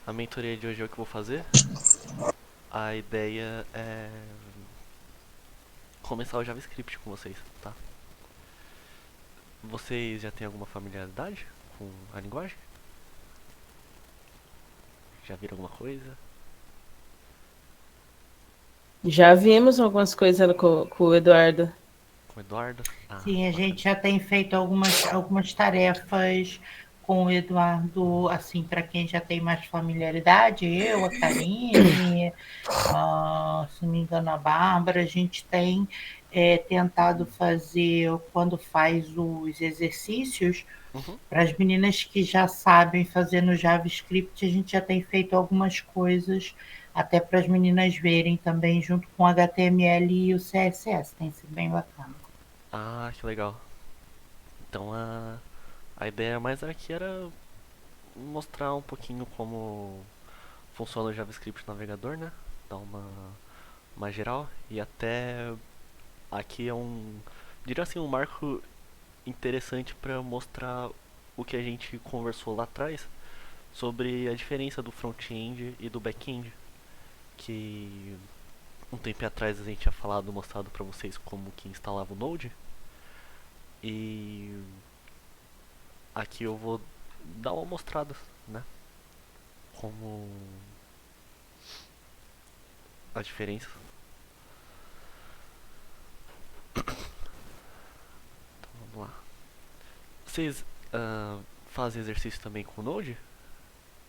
A mentoria de hoje é o que eu vou fazer. A ideia é começar o JavaScript com vocês, tá? Vocês já têm alguma familiaridade com a linguagem? Já viram alguma coisa? Já vimos algumas coisas com o Eduardo. Com o Eduardo? Ah, Sim, a bacana. gente já tem feito algumas tarefas com o Eduardo, assim, para quem já tem mais familiaridade, eu, a Karine, se não me engano, a Bárbara, a gente tem tentado fazer, quando faz os exercícios, Uhum. para as meninas que já sabem fazer no JavaScript, a gente já tem feito algumas coisas, até para as meninas verem também, junto com o HTML e o CSS, tem sido bem bacana. Ah, que legal. Então a ideia mais aqui era mostrar um pouquinho como funciona o JavaScript no navegador, né? Dar uma geral. E até aqui é diria assim, um marco interessante para mostrar o que a gente conversou lá atrás sobre a diferença do front-end e do back-end, que um tempo atrás a gente tinha falado, mostrado para vocês como que instalava o Node, e aqui eu vou dar uma mostrada, né, como a diferença. Então vamos lá. Vocês fazem exercício também com o Node?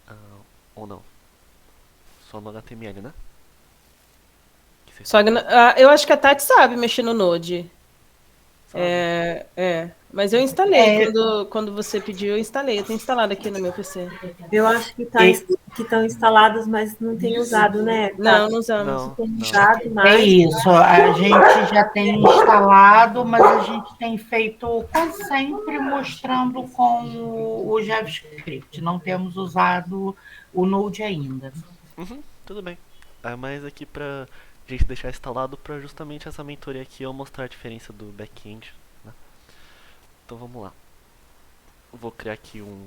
Ah, ou não? Só no HTML, né? Que vocês Só estão que, fazendo. eu acho que a Tati sabe mexer no Node. Sabe? Mas eu instalei. É, Quando você pediu, eu instalei. Eu tenho instalado aqui no meu PC. Eu acho que é, estão instalados, mas não tem usado, né, Não, Tati? não usamos. Não, Tem não. usado É mais. isso, a gente já tem instalado, mas a gente tem feito quase sempre mostrando com o JavaScript. Não temos usado o Node ainda. Uhum, tudo bem. Mas aqui pra gente deixar instalado pra justamente essa mentoria aqui eu mostrar a diferença do back-end, né? Então vamos lá. Eu vou criar aqui uma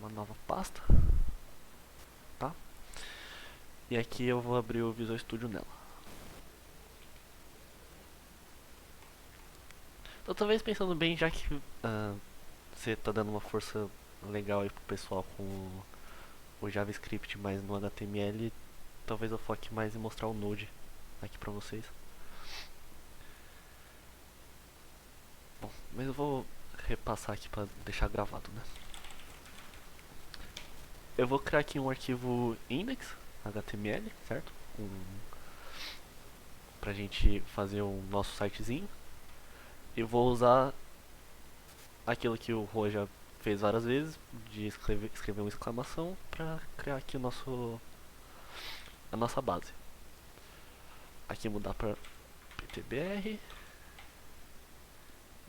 nova pasta, tá? E aqui eu vou abrir o Visual Studio nela. Então talvez pensando bem, já que você tá dando uma força legal aí pro pessoal com o JavaScript, mas no HTML, talvez eu foque mais em mostrar o Node aqui pra vocês. Bom, mas eu vou repassar aqui pra deixar gravado, né? Eu vou criar aqui um arquivo index.html, certo? Pra gente fazer o nosso sitezinho. E vou usar aquilo que o Rô já fez várias vezes, de escrever uma exclamação pra criar aqui a nossa base. Aqui mudar pra ptbr.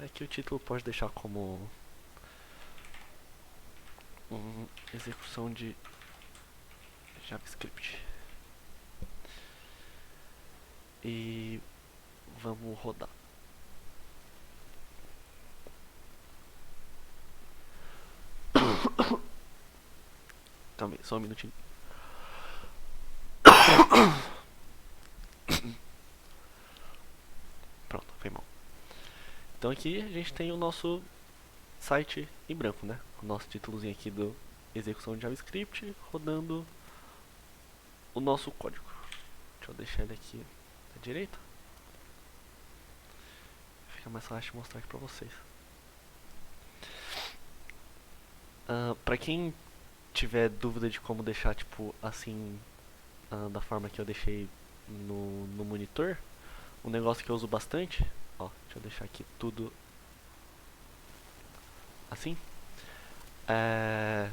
Aqui o título pode deixar como execução de JavaScript. E vamos rodar. Calma aí, só um minutinho. Pronto, foi mal. Então aqui a gente tem o nosso site em branco, né? O nosso títulozinho aqui do execução de JavaScript rodando o nosso código. Deixa eu deixar ele aqui à direita. Fica mais fácil de mostrar aqui pra vocês. Pra quem tiver dúvida de como deixar tipo assim, da forma que eu deixei no monitor, um negócio que eu uso bastante, ó, deixa eu deixar aqui tudo assim. É,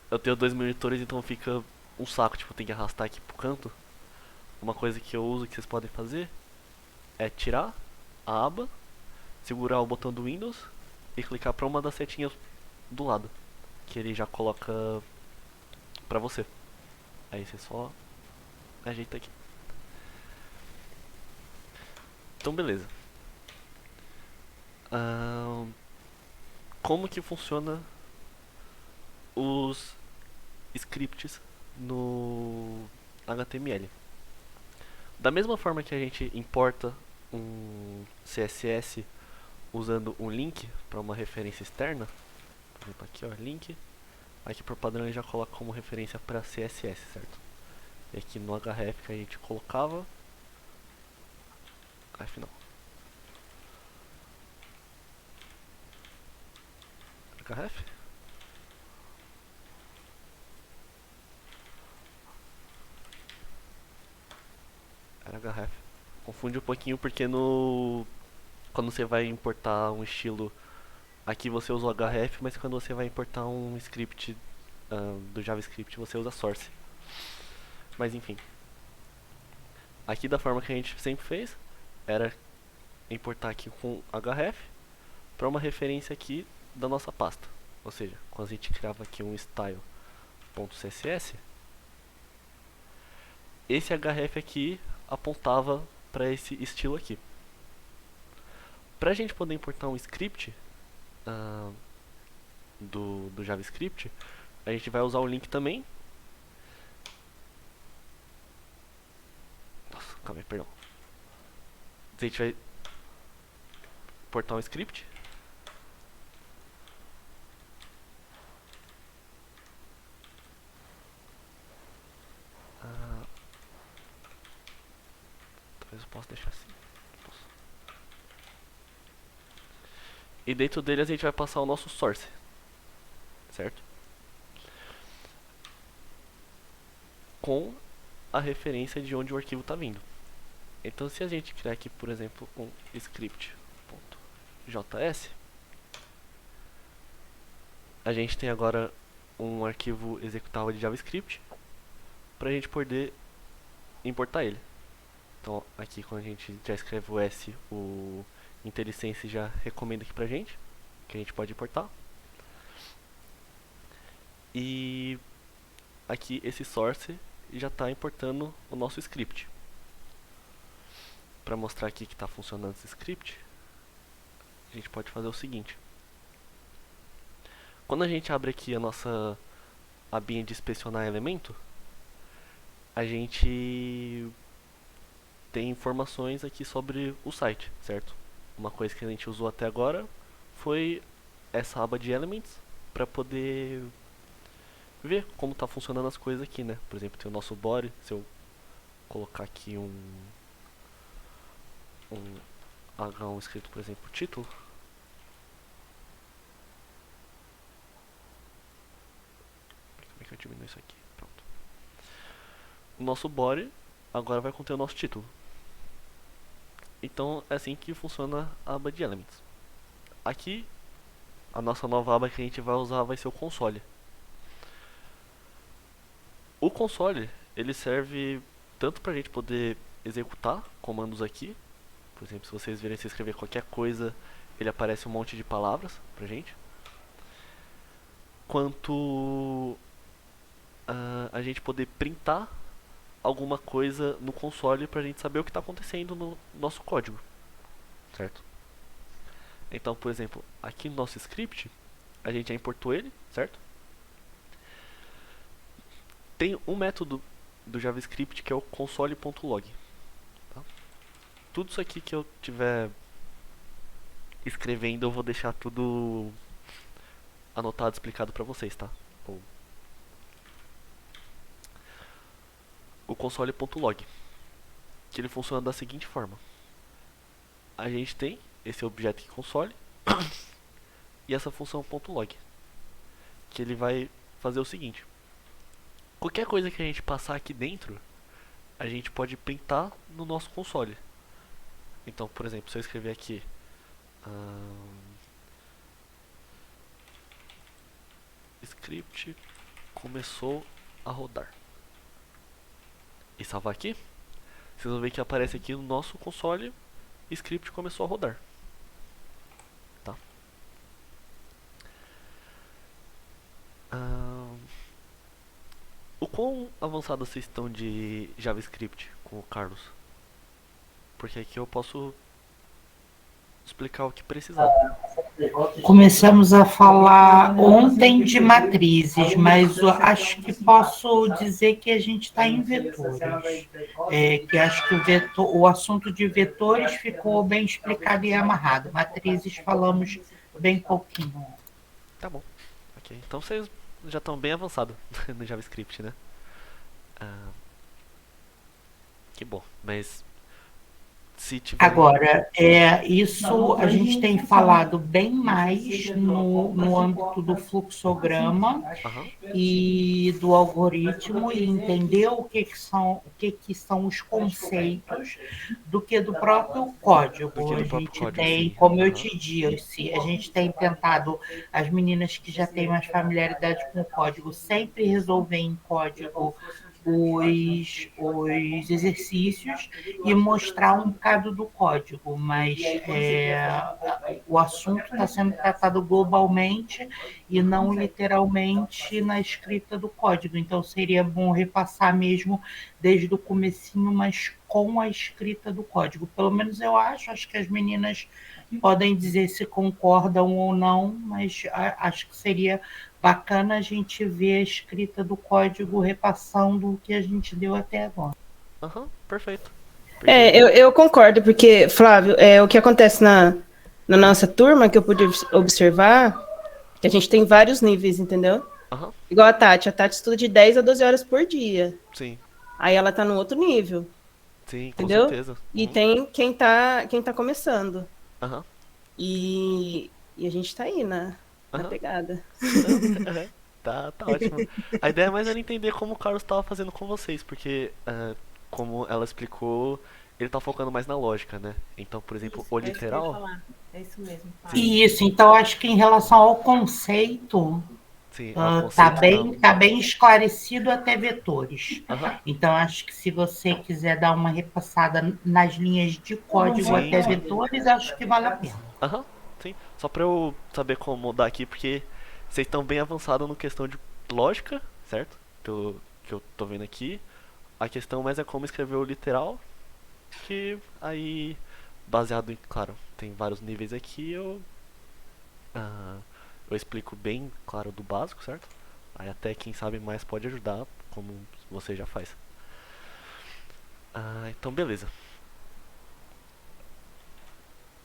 eu tenho dois monitores, então fica um saco, tipo, tem que arrastar aqui pro canto. Uma coisa que eu uso que vocês podem fazer é tirar a aba, segurar o botão do Windows e clicar para uma das setinhas do lado, que ele já coloca pra você. Aí você só ajeita aqui. Então beleza. Ahn, como que funciona os scripts no HTML. Da mesma forma que a gente importa um CSS usando um link para uma referência externa, por exemplo aqui ó, link, aqui por padrão ele já coloca como referência para CSS, certo? E aqui no href que a gente colocava, href não, href? Era href. Confunde um pouquinho porque no quando você vai importar um estilo, aqui você usa o href, mas quando você vai importar um script do JavaScript você usa source. Mas enfim, aqui da forma que a gente sempre fez, era importar aqui com href para uma referência aqui da nossa pasta. Ou seja, quando a gente criava aqui um style.css, esse href aqui apontava para esse estilo aqui. Para a gente poder importar um script do JavaScript, a gente vai usar o link também. Nossa, calma aí, perdão. A gente vai importar um script. Talvez eu possa deixar assim. Posso. E dentro dele a gente vai passar o nosso source, certo? Com a referência de onde o arquivo está vindo. Então se a gente criar aqui, por exemplo, um script.js, a gente tem agora um arquivo executável de JavaScript para a gente poder importar ele. Então aqui quando a gente já escreve o S, o IntelliSense já recomenda aqui pra gente que a gente pode importar. E aqui esse source já está importando o nosso script. Para mostrar aqui que está funcionando esse script, a gente pode fazer o seguinte. Quando a gente abre aqui a nossa abinha de inspecionar elemento, a gente tem informações aqui sobre o site, certo? Uma coisa que a gente usou até agora foi essa aba de elements para poder ver como está funcionando as coisas aqui, né? Por exemplo, tem o nosso body. Se eu colocar aqui um H1 escrito, por exemplo, título, como é que eu diminuo isso aqui? Pronto. O nosso body agora vai conter o nosso título. Então é assim que funciona a aba de elements. Aqui a nossa nova aba que a gente vai usar vai ser o console. O console ele serve tanto para a gente poder executar comandos aqui. Por exemplo, se vocês virem se escrever qualquer coisa, ele aparece um monte de palavras pra gente. Quanto a gente poder printar alguma coisa no console pra gente saber o que está acontecendo no nosso código, certo? Então, por exemplo, aqui no nosso script, a gente já importou ele, certo? Tem um método do JavaScript que é o console.log. Tá? Tudo isso aqui que eu tiver escrevendo eu vou deixar tudo anotado, explicado pra vocês, tá? O console.log, que ele funciona da seguinte forma. A gente tem esse objeto aqui, console, e essa função .log, que ele vai fazer o seguinte. Qualquer coisa que a gente passar aqui dentro, a gente pode printar no nosso console. Então, por exemplo, se eu escrever aqui script começou a rodar e salvar aqui, vocês vão ver que aparece aqui no nosso console script começou a rodar. Tá? O quão avançado vocês estão de JavaScript com o Carlos? Porque aqui eu posso explicar o que precisar. Começamos a falar ontem de matrizes, mas eu acho que posso dizer que a gente está em vetores. Que acho que o assunto de vetores ficou bem explicado e amarrado. Matrizes falamos bem pouquinho. Tá bom. Ok. Então vocês já estão bem avançados no JavaScript, né? Ah, que bom. Mas se tiver. Agora, isso a gente tem falado bem mais no âmbito do fluxograma Aham. e do algoritmo e entender o que são os conceitos do que do próprio código. Do que A do próprio gente código, tem, sim. como eu Aham. te disse, a gente tem tentado, as meninas que já têm mais familiaridade com o código, sempre resolver em código os exercícios e mostrar um bocado do código, mas o assunto está sendo tratado globalmente e não literalmente na escrita do código. Então seria bom repassar mesmo desde o comecinho, mas com a escrita do código. Pelo menos eu acho que as meninas podem dizer se concordam ou não, mas acho que seria bacana a gente ver a escrita do código repassando o que a gente deu até agora. Aham. Perfeito. Eu concordo, porque, Flávio, o que acontece na nossa turma, que eu pude observar, que a gente tem vários níveis, entendeu? Aham. Igual a Tati estuda de 10 a 12 horas por dia. Sim. Aí ela tá no outro nível, Sim, com entendeu? certeza. E tem quem tá começando. Aham. E a gente tá aí na Aham. pegada. Não, tá ótimo. A ideia é mais era entender como o Carlos estava fazendo com vocês, porque, como ela explicou, ele tá focando mais na lógica, né? Então, por exemplo, o É isso que eu ia literal. falar. É isso mesmo. Fala. Isso, então acho que em relação ao conceito, Sim, ao tá conceito bem esclarecido até vetores. Aham. Então, acho que se você quiser dar uma repassada nas linhas de código Sim, até sim. vetores, acho que vale a pena. Aham, sim. Só pra eu saber como mudar aqui, porque vocês estão bem avançados no questão de lógica, certo? Que eu tô vendo aqui. A questão mais é como escrever o literal, que aí, baseado em, claro, tem vários níveis aqui, eu explico bem, claro, do básico, certo? Aí até quem sabe mais pode ajudar, como você já faz. Então beleza.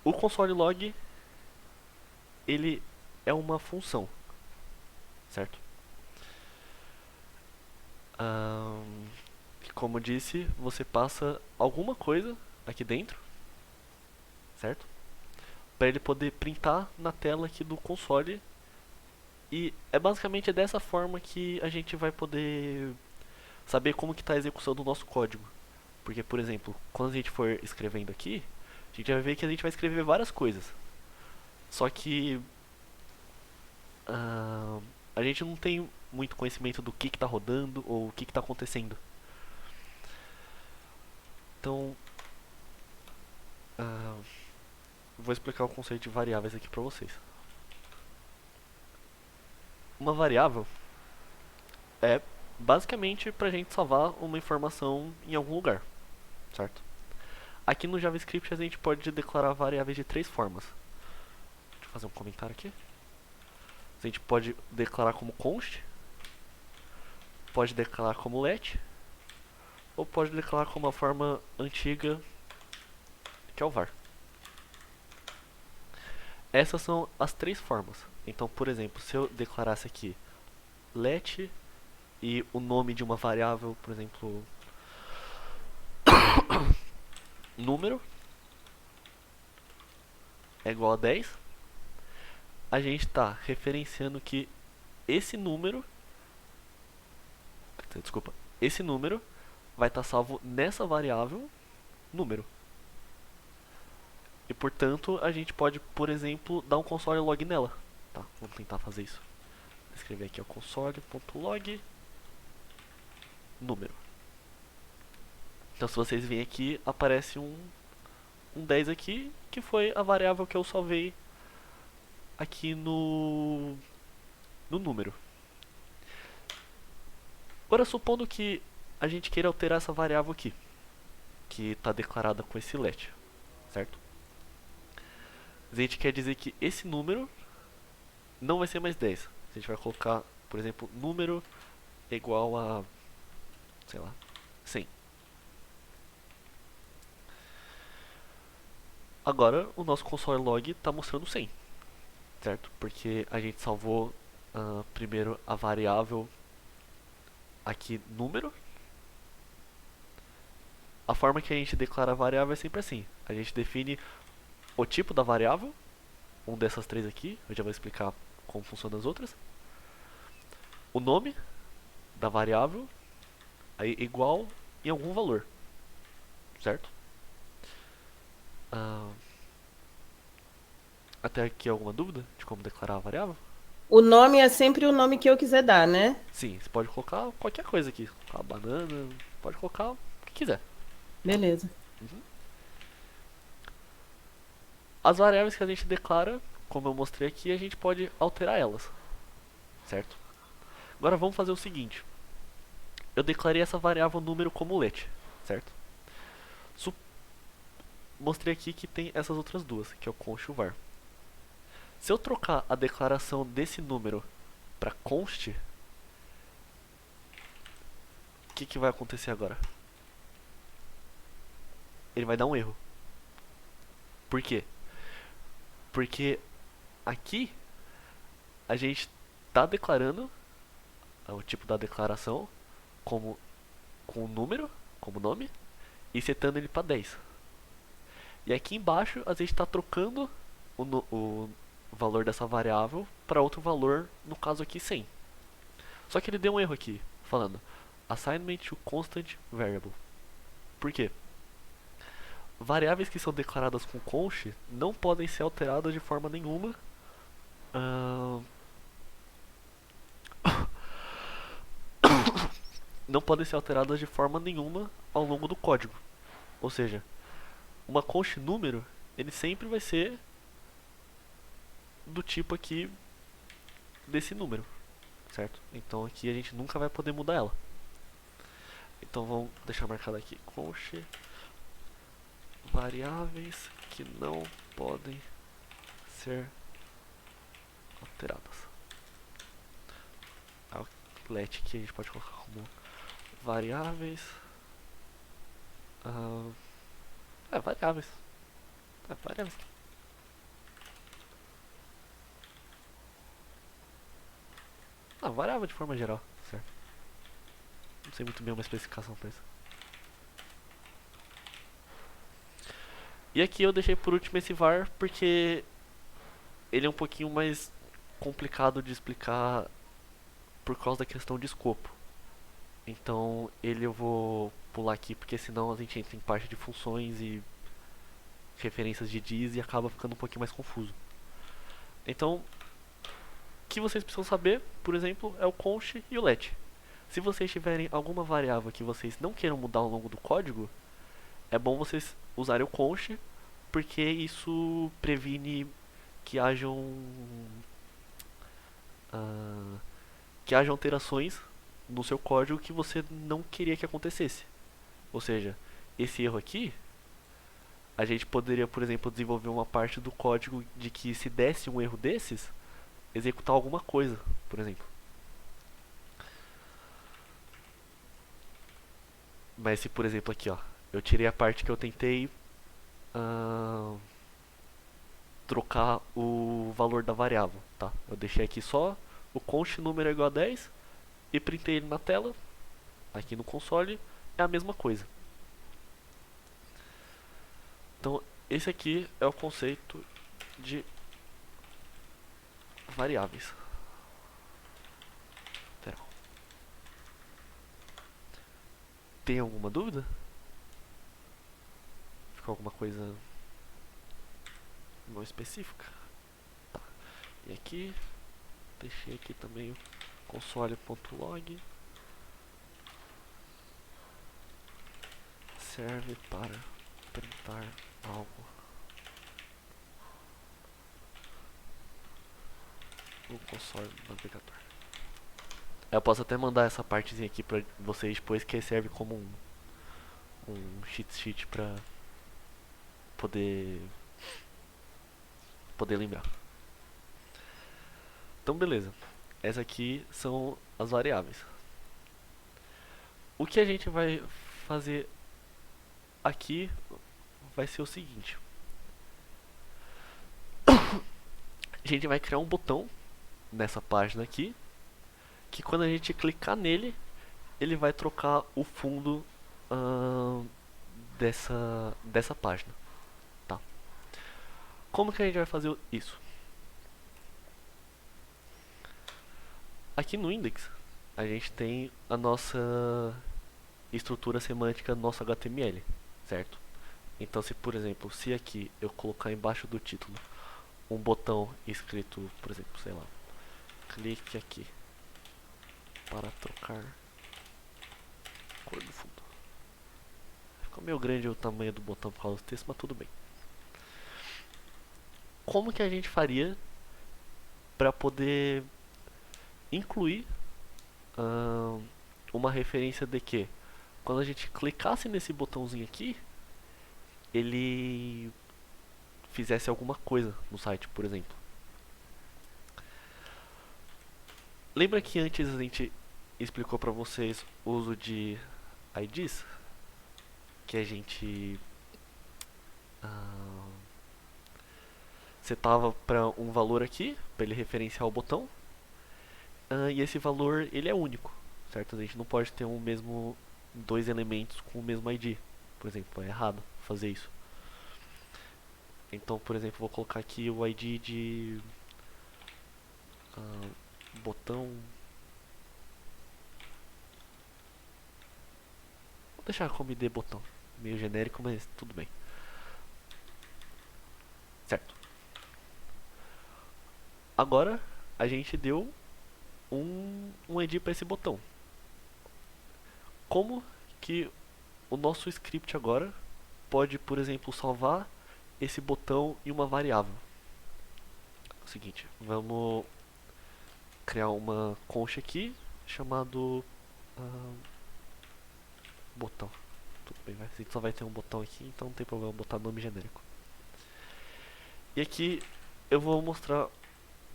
O console log, ele é uma função, certo? Como eu disse, você passa alguma coisa aqui dentro, certo? Para ele poder printar na tela aqui do console. E é basicamente dessa forma que a gente vai poder saber como que está a execução do nosso código. Porque, por exemplo, quando a gente for escrevendo aqui, a gente vai ver que a gente vai escrever várias coisas. Só que a gente não tem muito conhecimento do que está rodando ou o que está acontecendo. Então, vou explicar o conceito de variáveis aqui para vocês. Uma variável é basicamente para a gente salvar uma informação em algum lugar, certo? Aqui no JavaScript a gente pode declarar variáveis de três formas. Deixa eu fazer um comentário aqui. A gente pode declarar como const, pode declarar como let, ou pode declarar como a forma antiga, que é o var. Essas são as três formas. Então, por exemplo, se eu declarasse aqui let e o nome de uma variável, por exemplo, número é igual a 10, a gente está referenciando que esse número vai estar salvo nessa variável número. E portanto a gente pode, por exemplo, dar um console log nela. Tá, vamos tentar fazer isso. Vou escrever aqui o console.log número. Então se vocês virem aqui, aparece um 10 aqui, que foi a variável que eu salvei aqui no número. Agora, supondo que a gente queira alterar essa variável aqui, que está declarada com esse let, certo? a gente quer dizer que esse número não vai ser mais 10. A gente vai colocar, por exemplo, número é igual a, sei lá, 100. Agora o nosso console log está mostrando 100, certo? Porque a gente salvou primeiro a variável aqui número. A forma que a gente declara a variável é sempre assim. A gente define o tipo da variável, um dessas três aqui, eu já vou explicar como funcionam as outras. O nome da variável, aí igual em algum valor, certo? Até aqui alguma dúvida de como declarar a variável? O nome é sempre o nome que eu quiser dar, né? Sim, você pode colocar qualquer coisa aqui. A banana, pode colocar o que quiser. Beleza. As variáveis que a gente declara, como eu mostrei aqui, a gente pode alterar elas, certo? Agora vamos fazer o seguinte. Eu declarei essa variável número como let, certo? Mostrei aqui que tem essas outras duas, que é o const e o var. Se eu trocar a declaração desse número para const, o que vai acontecer agora? Ele vai dar um erro. Por quê? Porque aqui a gente está declarando o tipo da declaração como com o número, como nome, e setando ele para 10. E aqui embaixo a gente está trocando o valor dessa variável para outro valor, no caso aqui 100. Só que ele deu um erro aqui, falando assignment to constant variable. Por quê? Variáveis que são declaradas com const não podem ser alteradas de forma nenhuma não podem ser alteradas de forma nenhuma ao longo do código. Ou seja, uma const número, ele sempre vai ser do tipo aqui desse número, certo? Então aqui a gente nunca vai poder mudar ela. Então vamos deixar marcado aqui const variáveis que não podem ser alteradas. A let que a gente pode colocar como variáveis variáveis variáveis. Variável de forma geral, certo? Não sei muito bem uma especificação para isso. E aqui eu deixei por último esse var porque ele é um pouquinho mais complicado de explicar por causa da questão de escopo. Então ele eu vou pular aqui porque senão a gente entra em parte de funções e referências de diz e acaba ficando um pouquinho mais confuso. Então, o que vocês precisam saber, por exemplo, é o const e o let. Se vocês tiverem alguma variável que vocês não queiram mudar ao longo do código, é bom vocês usarem o const, porque isso previne que hajam alterações no seu código que você não queria que acontecesse. Ou seja, esse erro aqui, a gente poderia, por exemplo, desenvolver uma parte do código de que se desse um erro desses, executar alguma coisa, por exemplo. Mas se, por exemplo, aqui, ó, eu tirei a parte que eu tentei trocar o valor da variável, tá? Eu deixei aqui só o const número é igual a 10 e printei ele na tela, aqui no console, é a mesma coisa. Então, esse aqui é o conceito de variáveis. Tem alguma dúvida? Ficou alguma coisa não específica? Tá. E aqui, deixei aqui também o console.log. Serve para printar algo no console do navegador. Eu posso até mandar essa partezinha aqui pra vocês depois, que serve como um cheat sheet pra poder poder lembrar. Então beleza, essas aqui são as variáveis. O que a gente vai fazer aqui vai ser o seguinte. A gente vai criar um botão nessa página aqui, que quando a gente clicar nele, ele vai trocar o fundo dessa página, tá? Como que a gente vai fazer isso? Aqui no index, a gente tem a nossa estrutura semântica do nosso HTML, certo? Então, se por exemplo, se aqui eu colocar embaixo do título um botão escrito, por exemplo, sei lá, clique aqui para trocar cor do fundo. Ficou meio grande o tamanho do botão por causa do texto, mas tudo bem. Como que a gente faria para poder incluir uma referência de que quando a gente clicasse nesse botãozinho aqui, ele fizesse alguma coisa no site, por exemplo. Lembra que antes a gente explicou para vocês o uso de IDs? Que a gente setava para um valor aqui, para ele referenciar o botão. E esse valor ele é único, certo? A gente não pode ter dois elementos com o mesmo ID. Por exemplo, é errado fazer isso. Então, por exemplo, vou colocar aqui o ID de botão. Vou deixar como ID botão, meio genérico, mas tudo bem. Certo. Agora a gente deu um ID para esse botão. Como que o nosso script agora pode, por exemplo, salvar esse botão em uma variável? É o seguinte, vamos criar uma concha aqui chamado botão. Tudo bem, a gente só vai ter um botão aqui, então não tem problema botar nome genérico. E aqui eu vou mostrar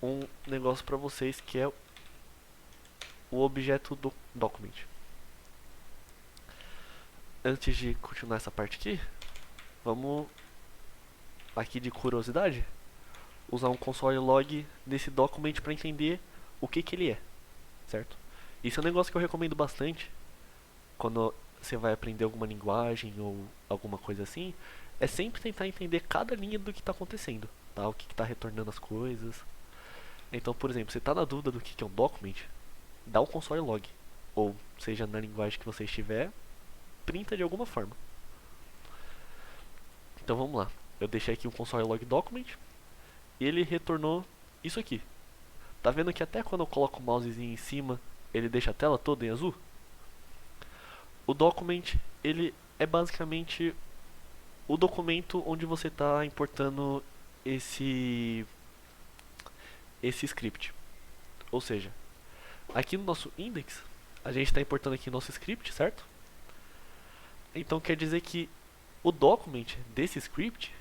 um negócio para vocês que é o objeto do document. Antes de continuar essa parte aqui, vamos aqui de curiosidade usar um console log nesse document para entender o que ele é, certo? Isso é um negócio que eu recomendo bastante quando você vai aprender alguma linguagem ou alguma coisa assim, é sempre tentar entender cada linha do que está acontecendo, tá? O que está retornando as coisas. Então, por exemplo, você está na dúvida do que é um document, dá um console log, ou seja, na linguagem que você estiver, printa de alguma forma. Então vamos lá, eu deixei aqui um console log document e ele retornou isso aqui. Tá vendo que até quando eu coloco o mousezinho em cima, ele deixa a tela toda em azul? O document, ele é basicamente o documento onde você está importando esse script. Ou seja, aqui no nosso index, a gente está importando aqui nosso script, certo? Então quer dizer que o document desse script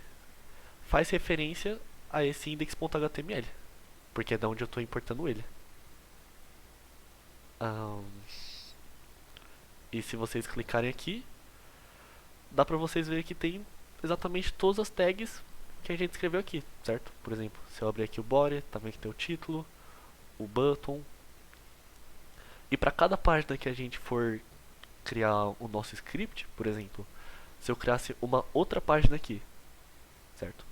faz referência a esse index.html, porque é da onde eu estou importando ele. E se vocês clicarem aqui, dá pra vocês verem que tem exatamente todas as tags que a gente escreveu aqui, certo? Por exemplo, se eu abrir aqui o body, tá vendo que tem o título, o button. E para cada página que a gente for criar o nosso script, por exemplo, se eu criasse uma outra página aqui, certo?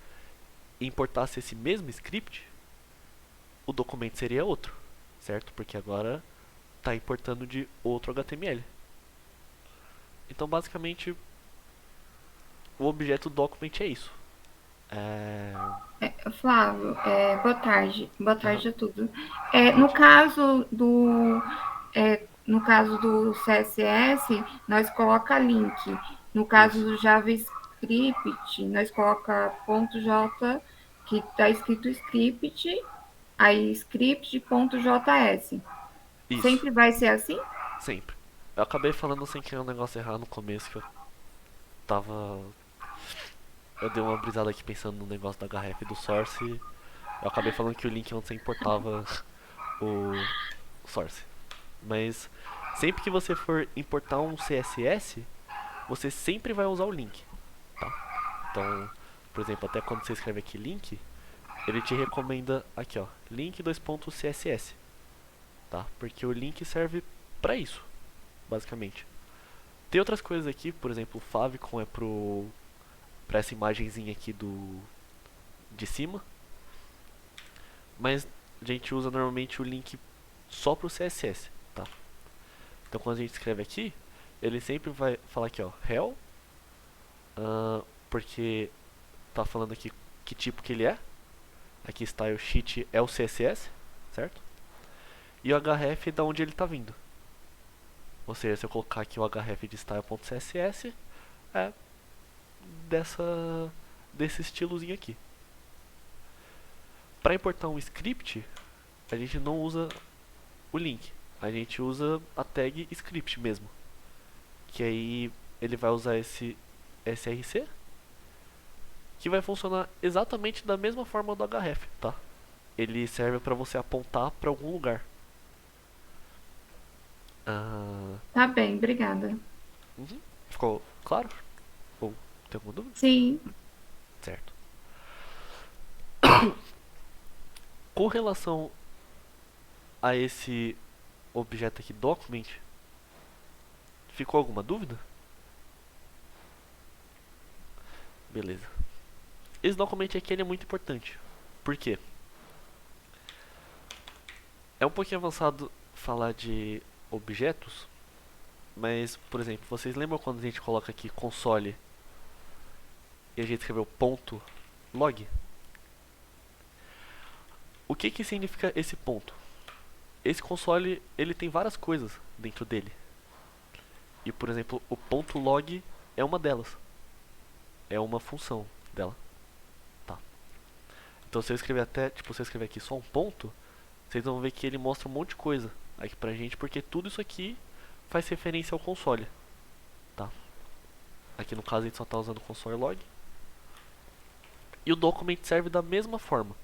E importasse esse mesmo script, o documento seria outro, certo? Porque agora está importando de outro HTML. Então, basicamente, o objeto document é isso. Flávio, boa tarde. Boa tarde a tudo. No caso do CSS, nós coloca link. No caso do JavaScript, nós coloca .j, que está escrito script, aí script.js. Isso. Sempre vai ser assim? Sempre. Eu acabei falando sem querer um negócio errado no começo, que eu tava... Eu dei uma brisada aqui pensando no negócio da href do source Eu acabei falando que o link é onde você importava o source. Mas sempre que você for importar um CSS, você sempre vai usar o link, tá? Então, por exemplo, até quando você escreve aqui link, ele te recomenda aqui, ó, link dois pontos CSS, tá? Porque o link serve pra isso, basicamente. Tem outras coisas aqui, por exemplo, o favicon é pra essa imagenzinha aqui de cima, mas a gente usa normalmente o link só pro CSS, tá? Então quando a gente escreve aqui, ele sempre vai falar aqui, ó, hell, porque tá falando aqui que tipo que ele é. Aqui style sheet é o CSS, certo? E o href é da onde ele tá vindo. Ou seja, se eu colocar aqui o href de style.css, é desse estilozinho aqui. Para importar um script, a gente não usa o link, a gente usa a tag script mesmo, que aí ele vai usar esse src, que vai funcionar exatamente da mesma forma do href, tá? Ele serve para você apontar para algum lugar. Tá bem, obrigada. Ficou claro? Ou tem alguma dúvida? Sim. Certo. Com relação a esse objeto aqui, document, ficou alguma dúvida? Beleza. Esse document aqui ele é muito importante. Por quê? É um pouquinho avançado falar de objetos, mas, por exemplo, vocês lembram quando a gente coloca aqui console e a gente escreveu ponto log? O que que significa esse ponto? Esse console, ele tem várias coisas dentro dele. E, por exemplo, o ponto log é uma delas. É uma função dela. Tá. Então se eu escrever até, tipo, se eu escrever aqui só um ponto, vocês vão ver que ele mostra um monte de coisa aqui pra gente, porque tudo isso aqui faz referência ao console. Tá. Aqui no caso a gente só tá usando o console log. E o document serve da mesma forma.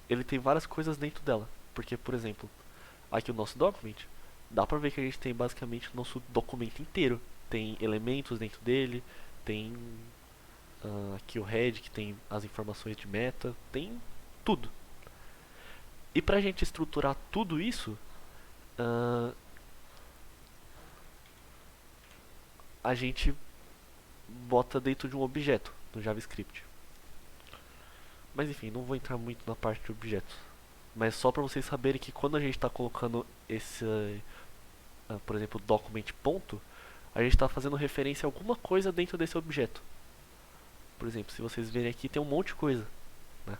Ele tem várias coisas dentro dela. Porque, por exemplo, aqui o nosso document, dá pra ver que a gente tem basicamente o nosso documento inteiro. Tem elementos dentro dele, tem aqui o head que tem as informações de meta, tem tudo. E pra gente estruturar tudo isso, a gente bota dentro de um objeto no JavaScript. Mas enfim, não vou entrar muito na parte de objetos. Mas só para vocês saberem que quando a gente está colocando esse, por exemplo, document ponto, a gente está fazendo referência a alguma coisa dentro desse objeto. Por exemplo, se vocês verem aqui, tem um monte de coisa, né?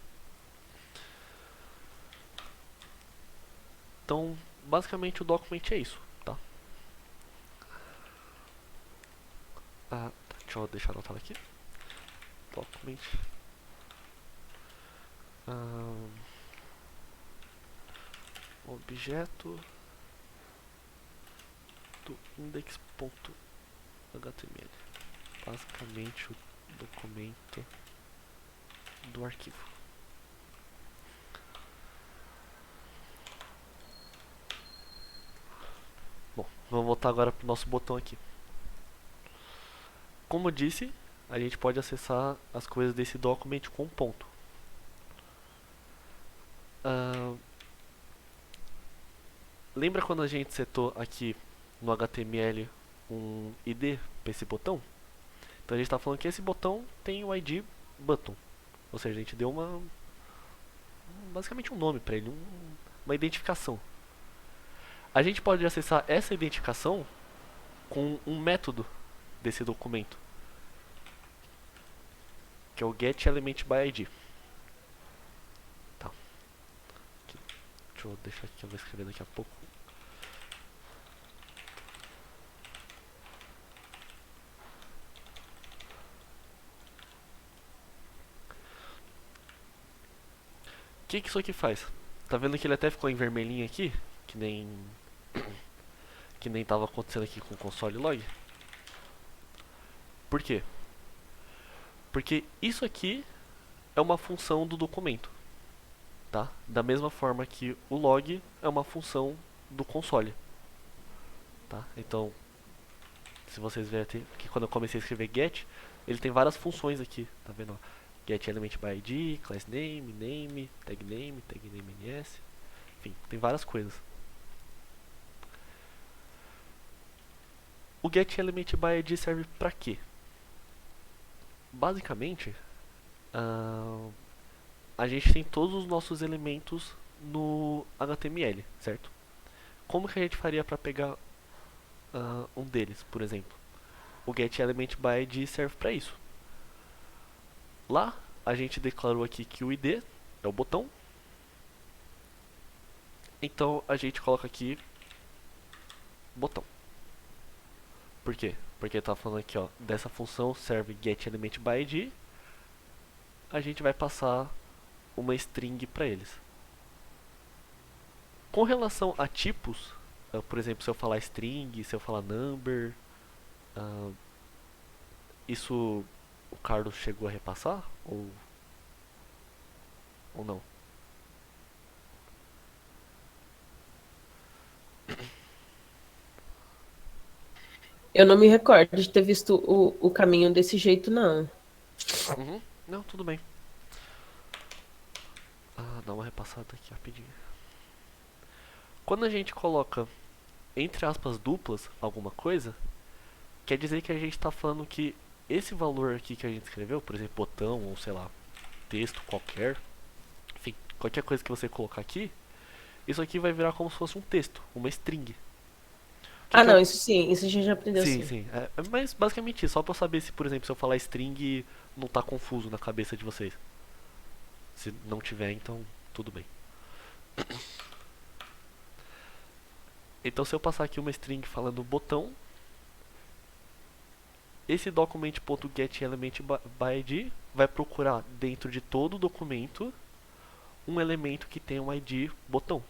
Então, basicamente o document é isso, tá? Deixa eu deixar anotado aqui. Document. Objeto do index.html. Basicamente o documento do arquivo. Bom, vamos voltar agora para o nosso botão aqui. Como eu disse, a gente pode acessar as coisas desse document com um ponto. Lembra quando a gente setou aqui no HTML um ID para esse botão? Então a gente está falando que esse botão tem o ID button. Ou seja, a gente deu basicamente um nome para ele, uma identificação. A gente pode acessar essa identificação com um método desse documento, que é o getElementById. Tá. Deixa eu deixar aqui, eu vou escrever daqui a pouco. O que isso aqui faz? Tá vendo que ele até ficou em vermelhinho aqui? Que nem tava acontecendo aqui com o console log. Por quê? Porque isso aqui é uma função do documento. tá? Da mesma forma que o log é uma função do console, tá? Então, se vocês verem que quando eu comecei a escrever get, ele tem várias funções aqui, tá vendo? Ó? Get element by id, class name, name, tag name ns, enfim, tem várias coisas. O get element by id serve pra quê? Basicamente, a gente tem todos os nossos elementos no HTML, certo? Como que a gente faria para pegar um deles, por exemplo? O getElementById serve para isso. Lá, a gente declarou aqui que o ID é o botão. Então, a gente coloca aqui botão. Por quê? Porque tá falando aqui, ó, dessa função serve getElementById. A gente vai passar uma string para eles. Com relação a tipos, por exemplo, se eu falar string, se eu falar number, isso o Carlos chegou a repassar ou não? Eu não me recordo de ter visto o caminho desse jeito, não. Uhum. Não, tudo bem. Dá uma repassada aqui rapidinho. Quando a gente coloca entre aspas duplas alguma coisa, quer dizer que a gente está falando que esse valor aqui que a gente escreveu, por exemplo, botão ou sei lá, texto qualquer, enfim, qualquer coisa que você colocar aqui, isso aqui vai virar como se fosse um texto, uma string. Não, isso sim, isso a gente já aprendeu Sim, sim. sim. Mas basicamente isso, só pra eu saber se, por exemplo, se eu falar string não tá confuso na cabeça de vocês. Se não tiver, então tudo bem. Então se eu passar aqui uma string falando botão, esse document.getElementById vai procurar dentro de todo o documento um elemento que tem um ID botão.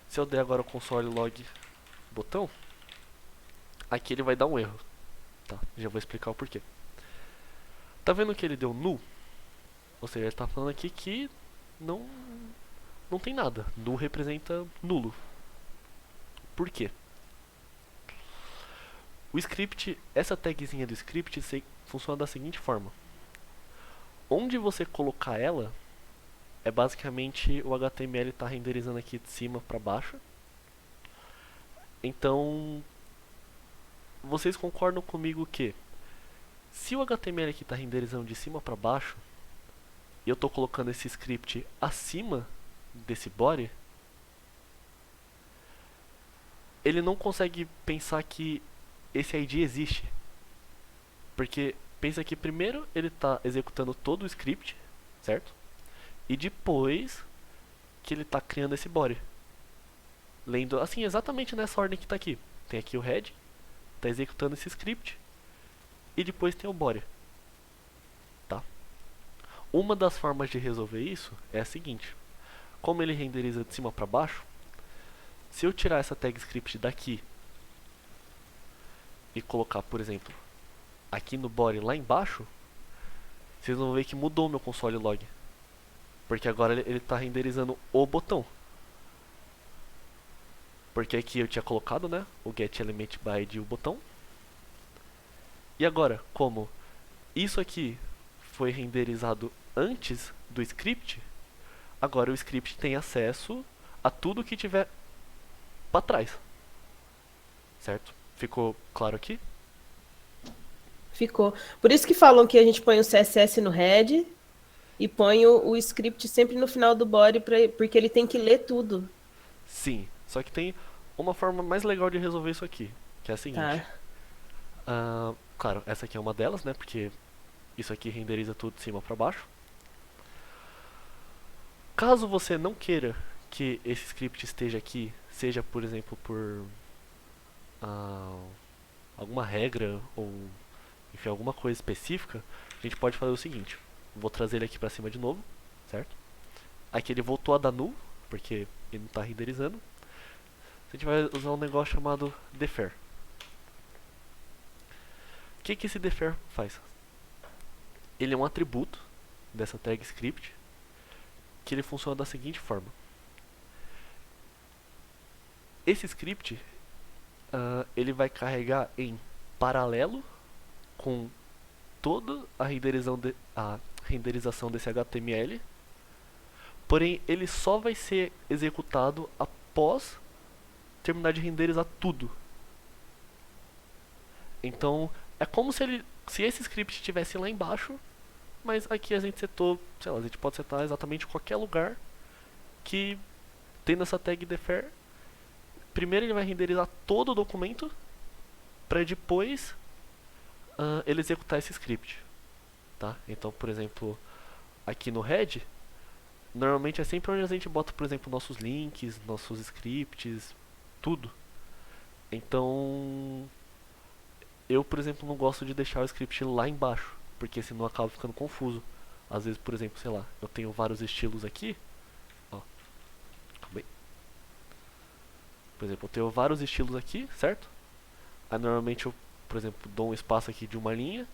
Se eu der agora o console log botão, aqui ele vai dar um erro. Tá, já vou explicar o porquê. Tá vendo que ele deu null? Ou seja, ele tá falando aqui que não tem nada. Null representa nulo. Por quê? O script, essa tagzinha do script funciona da seguinte forma. Onde você colocar ela, é basicamente o HTML tá renderizando aqui de cima para baixo. Então, vocês concordam comigo que se o HTML aqui tá renderizando de cima para baixo, e eu tô colocando esse script acima desse body, ele não consegue pensar que esse ID existe. Porque pensa que primeiro ele está executando todo o script, certo? E depois que ele está criando esse body. Lendo assim exatamente nessa ordem que está aqui. Tem aqui o head, está executando esse script, e depois tem o body. Tá? Uma das formas de resolver isso é a seguinte. Como ele renderiza de cima para baixo, se eu tirar essa tag script daqui e colocar, por exemplo, aqui no body lá embaixo, vocês vão ver que mudou o meu console log. Porque agora ele está renderizando o botão. Porque aqui eu tinha colocado, né, o getElementById o botão. E agora, como isso aqui foi renderizado antes do script, agora o script tem acesso a tudo que tiver para trás. Certo? Ficou claro aqui? Ficou. Por isso que falam que a gente põe o CSS no head e põe o script sempre no final do body, porque ele tem que ler tudo. Sim, só que tem uma forma mais legal de resolver isso aqui, que é a seguinte. Claro, essa aqui é uma delas, né, porque isso aqui renderiza tudo de cima para baixo. Caso você não queira que esse script esteja aqui, seja, por exemplo, por alguma regra ou enfim, alguma coisa específica, a gente pode fazer o seguinte. Vou trazer ele aqui para cima de novo, certo? Aqui ele voltou a dar null, porque ele não está renderizando. A gente vai usar um negócio chamado defer. O que esse defer faz? Ele é um atributo dessa tag script que ele funciona da seguinte forma. Esse script ele vai carregar em paralelo com toda a renderização desse HTML, porém ele só vai ser executado após terminar de renderizar tudo. Então é como se esse script estivesse lá embaixo, mas aqui a gente setou, sei lá, a gente pode setar exatamente qualquer lugar que tem nessa tag defer. Primeiro ele vai renderizar todo o documento para depois ele executar esse script, tá? Então, por exemplo, aqui no head, normalmente é sempre onde a gente bota, por exemplo, nossos links, nossos scripts, tudo. Então, eu, por exemplo, não gosto de deixar o script lá embaixo, porque senão acaba ficando confuso. Às vezes, por exemplo, sei lá, eu tenho vários estilos aqui, ó. Calma aí. Por exemplo, eu tenho vários estilos aqui, certo? Aí normalmente eu, por exemplo, dou um espaço aqui de uma linha.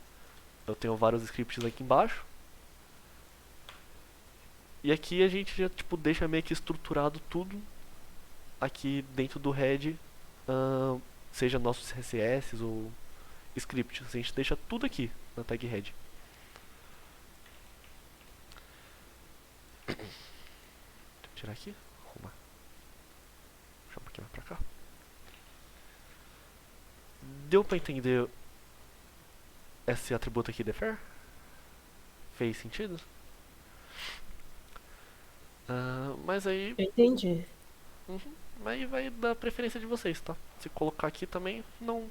Eu tenho vários scripts aqui embaixo. E aqui a gente já tipo, deixa meio que estruturado tudo aqui dentro do head, seja nossos CSS ou scripts. A gente deixa tudo aqui na tag head. Deixa eu tirar aqui. Arrumar. Deixa eu um pouquinho mais pra cá. Deu pra entender esse atributo aqui, defer? Fez sentido? Mas aí. Eu entendi. Aí vai da preferência de vocês, tá? Se colocar aqui também não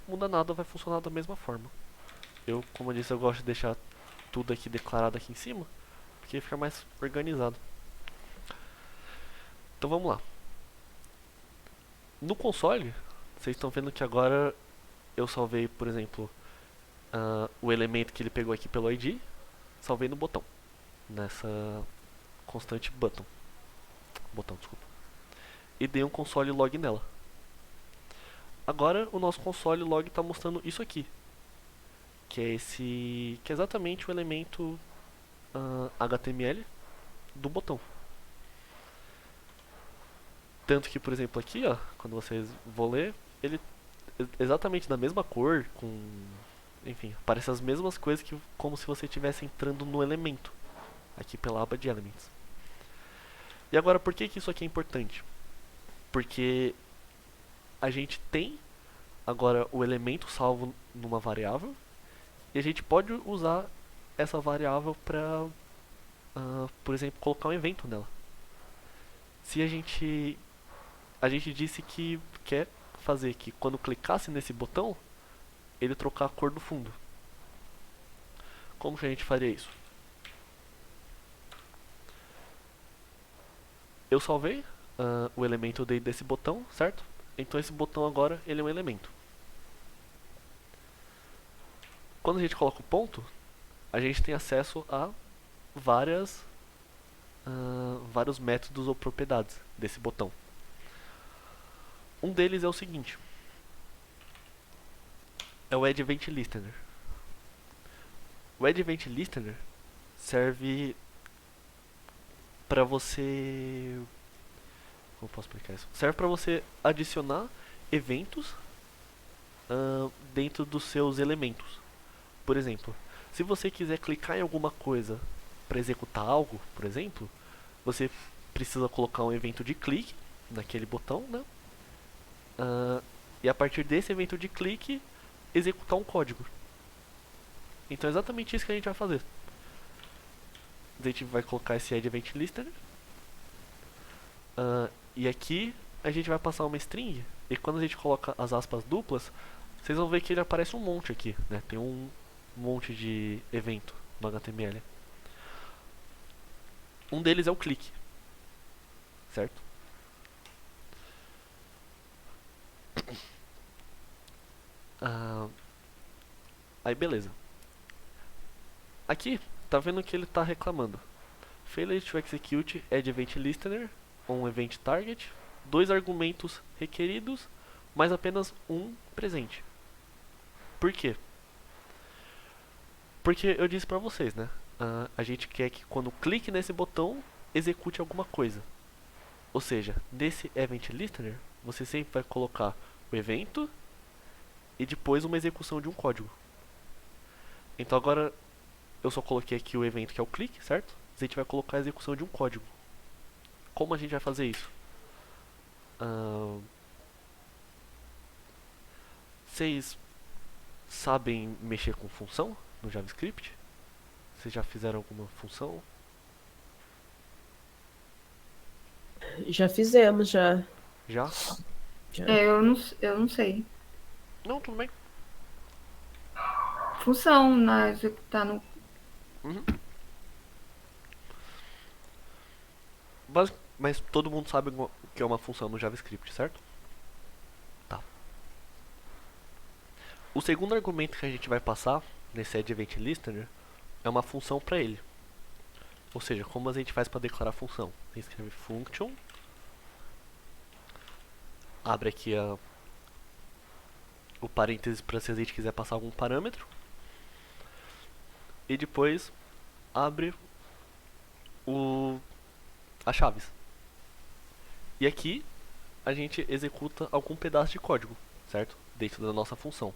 muda nada, vai funcionar da mesma forma. Eu, como eu disse, eu gosto de deixar tudo aqui declarado aqui em cima, porque fica mais organizado. Então vamos lá. No console, vocês estão vendo que agora eu salvei, por exemplo, o elemento que ele pegou aqui pelo ID, salvei no botão, nessa constante botão, desculpa, e dei um console log nela. Agora o nosso console log está mostrando isso aqui, que é exatamente o elemento HTML do botão. Tanto que, por exemplo, aqui, ó, quando vocês vão ler, ele é exatamente da mesma cor, enfim, aparece as mesmas coisas que como se você estivesse entrando no elemento, aqui pela aba de Elements. E agora, por que isso aqui é importante? Porque a gente tem agora o elemento salvo numa variável e a gente pode usar essa variável para, por exemplo, colocar um evento nela. Se a gente disse que quer fazer que quando clicasse nesse botão ele trocar a cor do fundo. Como que a gente faria isso? Eu salvei o elemento desse botão, certo? Então esse botão agora ele é um elemento. Quando a gente coloca o ponto, a gente tem acesso a vários métodos ou propriedades desse botão. Um deles é o seguinte: é o add_event_listener. O add_event_listener serve para você... Como posso explicar isso? Serve para você adicionar eventos dentro dos seus elementos. Por exemplo, se você quiser clicar em alguma coisa para executar algo, por exemplo, você precisa colocar um evento de clique naquele botão, né? E a partir desse evento de clique, executar um código. Então é exatamente isso que a gente vai fazer. A gente vai colocar esse add_event_listener. E aqui a gente vai passar uma string. E quando a gente coloca as aspas duplas, vocês vão ver que ele aparece um monte aqui, né? Tem um monte de evento no HTML. Um deles é o clique, certo? Aí beleza. Aqui, tá vendo que ele tá reclamando. Failure to execute add_event_listener on event target, 2 argumentos requeridos, mas apenas um presente. Por quê? Porque eu disse pra vocês, né? A gente quer que quando clique nesse botão, execute alguma coisa. Ou seja, nesse event listener, você sempre vai colocar o evento e depois uma execução de um código. Então agora eu só coloquei aqui o evento que é o click, certo? A gente vai colocar a execução de um código. Como a gente vai fazer isso? Vocês sabem mexer com função no JavaScript? Vocês já fizeram alguma função? Já fizemos, já. Já? Eu não sei. Não, tudo bem. Função na executar no. Uhum. Mas todo mundo sabe o que é uma função no JavaScript, certo? Tá. O segundo argumento que a gente vai passar nesse add-event-listener é uma função para ele. Ou seja, como a gente faz para declarar função? A gente escreve function, abre aqui o parênteses para se a gente quiser passar algum parâmetro, e depois abre as chaves. E aqui a gente executa algum pedaço de código, certo? Dentro da nossa função.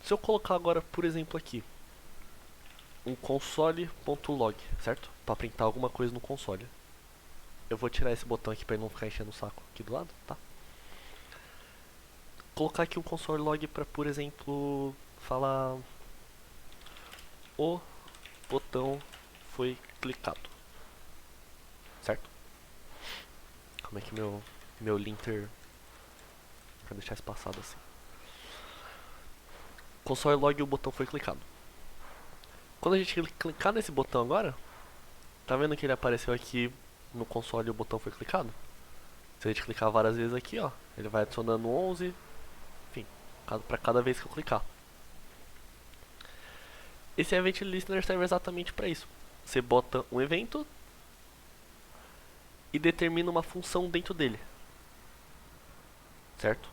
Se eu colocar agora, por exemplo, aqui um console.log, certo? Para printar alguma coisa no console. Eu vou tirar esse botão aqui para ele não ficar enchendo o saco aqui do lado, tá? Colocar aqui um console.log para, por exemplo, falar o botão foi clicado, certo? Como é que meu linter para deixar espaçado assim? Console.log, o botão foi clicado. Quando a gente clicar nesse botão agora, tá vendo que ele apareceu aqui no console e o botão foi clicado? Se a gente clicar várias vezes aqui, ó, ele vai adicionando 11, enfim, para cada vez que eu clicar. Esse event listener serve exatamente para isso. Você bota um evento e determina uma função dentro dele, certo?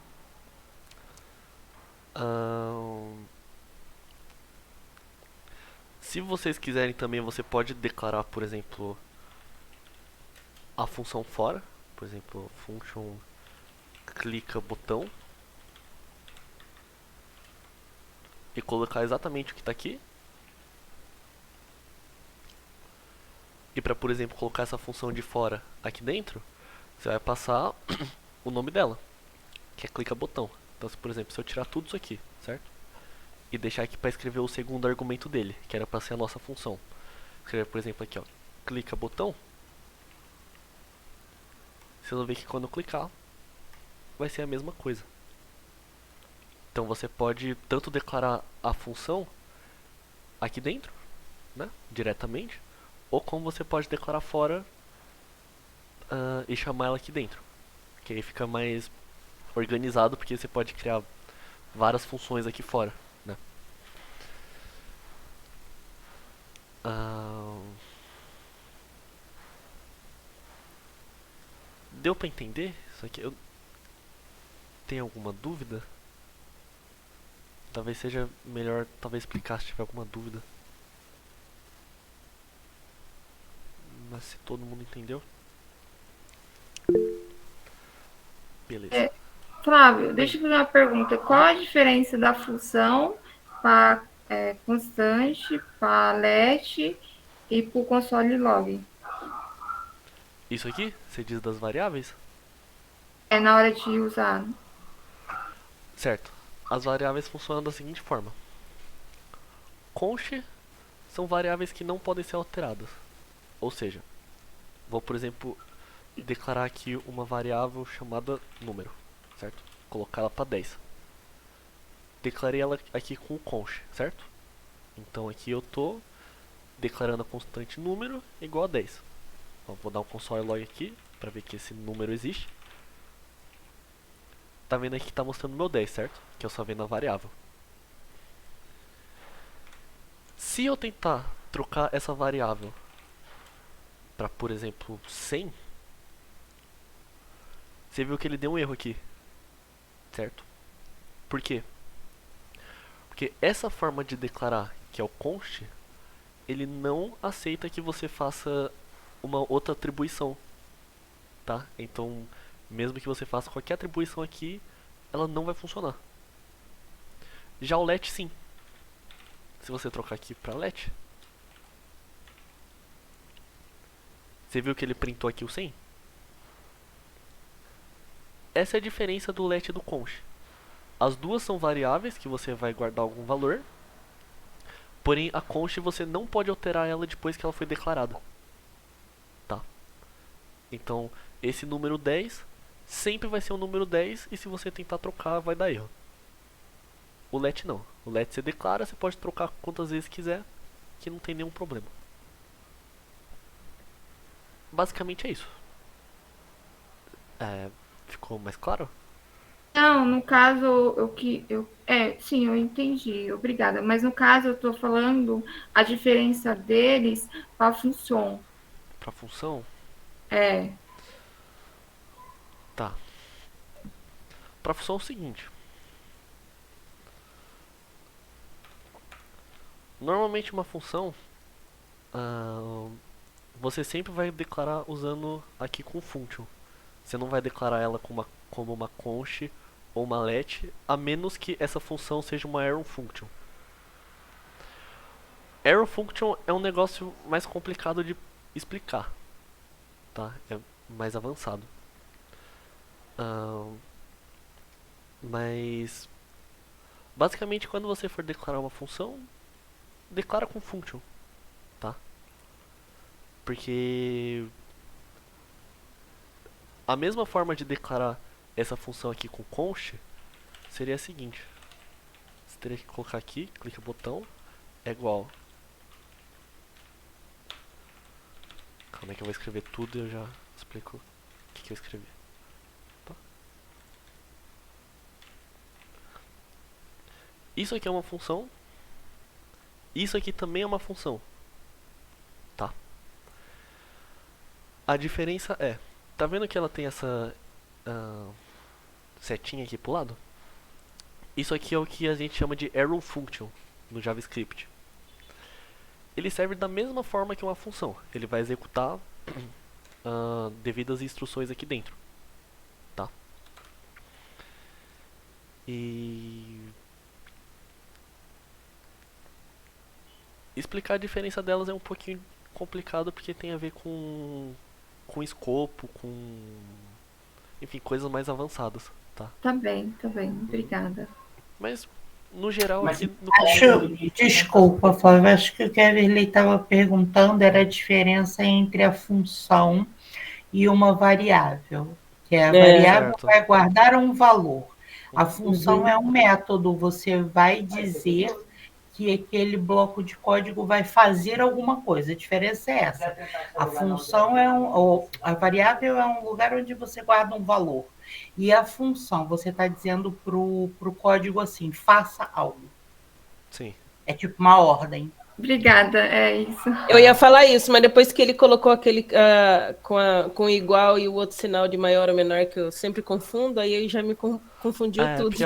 Se vocês quiserem também, você pode declarar, por exemplo, a função fora, por exemplo, function clica botão e colocar exatamente o que está aqui. E para, por exemplo, colocar essa função de fora aqui dentro, você vai passar o nome dela, que é clica botão. Então, por exemplo, se eu tirar tudo isso aqui, certo? E deixar aqui para escrever o segundo argumento dele, que era para ser a nossa função. Escrever, por exemplo, aqui, ó, clica botão. Vocês vão ver que quando eu clicar, vai ser a mesma coisa. Então você pode tanto declarar a função aqui dentro, né, diretamente, ou como você pode declarar fora e chamar ela aqui dentro. Que aí fica mais organizado, porque você pode criar várias funções aqui fora, né? Deu pra entender isso aqui? Tem alguma dúvida? Talvez seja melhor explicar se tiver alguma dúvida. Mas se todo mundo entendeu. Beleza. Flávio, deixa eu fazer uma pergunta. Qual a diferença da função para constante, para let e para o console log? Isso aqui, você diz das variáveis? É na hora de usar. Certo. As variáveis funcionam da seguinte forma. Const são variáveis que não podem ser alteradas. Ou seja, vou, por exemplo, declarar aqui uma variável chamada número, certo? Colocar ela para 10. Declarei ela aqui com o const, certo? Então aqui eu tô declarando a constante número igual a 10. Então, vou dar um console log aqui para ver que esse número existe. Tá vendo aqui que tá mostrando meu 10, certo? Que eu só vendo a variável. Se eu tentar trocar essa variável para, por exemplo, 100, você viu que ele deu um erro aqui, certo? Por quê? Porque essa forma de declarar, que é o const, ele não aceita que você faça uma outra atribuição, tá? Então, mesmo que você faça qualquer atribuição aqui, ela não vai funcionar. Já o let sim. Se você trocar aqui para let, você viu que ele printou aqui o 100? Essa é a diferença do let e do const. As duas são variáveis que você vai guardar algum valor, porém a const você não pode alterar ela depois que ela foi declarada. Tá? Então, esse número 10 sempre vai ser um número 10 e se você tentar trocar vai dar erro. O let não. O let você declara, você pode trocar quantas vezes quiser, que não tem nenhum problema. Basicamente é isso. Ficou mais claro? Não, no caso, sim, eu entendi, obrigada. Mas no caso, eu estou falando a diferença deles para a função. Pra função? É, Tá. Pra função é o seguinte. Normalmente uma função, você sempre vai declarar usando aqui com function. Você não vai declarar ela como uma const ou uma let, a menos que essa função seja uma arrow function. Arrow function é um negócio mais complicado de explicar, tá? É mais avançado. Mas basicamente quando você for declarar uma função, declara com function, tá? Porque a mesma forma de declarar essa função aqui com const seria a seguinte. Você teria que colocar aqui, clica no botão, é igual. Calma aí que eu vou escrever tudo e eu já explico o que eu escrevi. Tá? Isso aqui é uma função. Isso aqui também é uma função. Tá? A diferença é, tá vendo que ela tem essa setinha aqui pro lado? Isso aqui é o que a gente chama de arrow function no JavaScript. Ele serve da mesma forma que uma função. Ele vai executar devido às instruções aqui dentro. Tá? E explicar a diferença delas é um pouquinho complicado porque tem a ver com escopo, com enfim, coisas mais avançadas, tá? tá bem, obrigada. Mas no geral Mas aqui no desculpa, Flávio, acho que o que a Everley estava perguntando era a diferença entre a função e uma variável, que a variável certo. vai guardar um valor. A Uhum. função é um método, você vai dizer que aquele bloco de código vai fazer alguma coisa. A diferença é essa. A função a variável é um lugar onde você guarda um valor. E a função, você está dizendo para o código assim, faça algo. Sim. É tipo uma ordem. Obrigada, é isso. Eu ia falar isso, mas depois que ele colocou aquele com igual e o outro sinal de maior ou menor, que eu sempre confundo, aí ele já me confundiu tudo.